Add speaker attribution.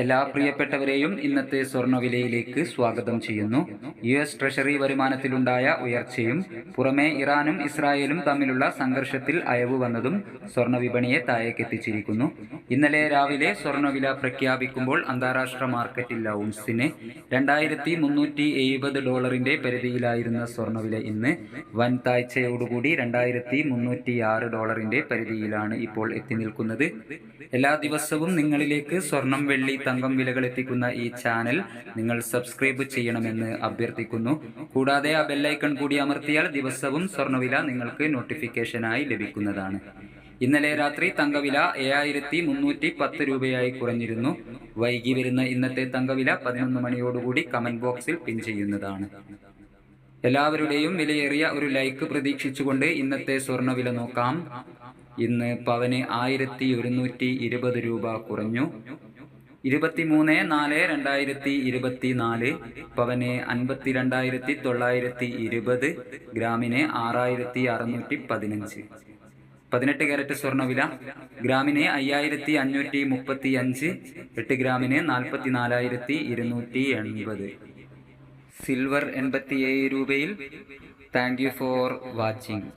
Speaker 1: എല്ലാ പ്രിയപ്പെട്ടവരെയും ഇന്നത്തെ സ്വർണ്ണവിലയിലേക്ക് സ്വാഗതം ചെയ്യുന്നു. US ട്രഷറി വരുമാനത്തിലുണ്ടായ ഉയർച്ചയും പുറമെ ഇറാനും ഇസ്രായേലും തമ്മിലുള്ള സംഘർഷത്തിൽ അയവ് വന്നതും സ്വർണ്ണവിപണിയെ താഴേക്കെത്തിച്ചിരിക്കുന്നു. ഇന്നലെ രാവിലെ സ്വർണ്ണവില പ്രഖ്യാപിക്കുമ്പോൾ അന്താരാഷ്ട്ര മാർക്കറ്റിൽ ഔൺസിന് $2370 പരിധിയിലായിരുന്ന സ്വർണ്ണവില ഇന്ന് വൻ താഴ്ചയോടുകൂടി $2306 പരിധിയിലാണ് ഇപ്പോൾ എത്തി നിൽക്കുന്നത്. എല്ലാ ദിവസവും നിങ്ങളിലേക്ക് സ്വർണം, വെള്ളി, തങ്കം വിലകൾ എത്തിക്കുന്ന ഈ ചാനൽ നിങ്ങൾ സബ്സ്ക്രൈബ് ചെയ്യണമെന്ന് അഭ്യർത്ഥിക്കുന്നു. കൂടാതെ ആ ബെല്ലൈക്കൺ കൂടി അമർത്തിയാൽ ദിവസവും സ്വർണ്ണവില നിങ്ങൾക്ക് നോട്ടിഫിക്കേഷനായി ലഭിക്കുന്നതാണ്. ഇന്നലെ രാത്രി തങ്കവില 7310 രൂപയായി കുറഞ്ഞിരുന്നു. വൈകി വരുന്ന ഇന്നത്തെ തങ്കവില 11 മണിയോടുകൂടി കമന്റ് ബോക്സിൽ പിൻ ചെയ്യുന്നതാണ്. എല്ലാവരുടെയും വിലയേറിയ ഒരു ലൈക്ക് പ്രതീക്ഷിച്ചുകൊണ്ട് ഇന്നത്തെ സ്വർണ്ണവില നോക്കാം. ഇന്ന് പവന് 1120 രൂപ കുറഞ്ഞു. 23/4/2024 പവന് 52,920, ഗ്രാമിന് 6,615. 18 കാരറ്റ് സ്വർണ്ണവില ഗ്രാമിന് 5,535, 8 ഗ്രാമിന് 44,280. സിൽവർ 87 രൂപയിൽ. Thank you for watching.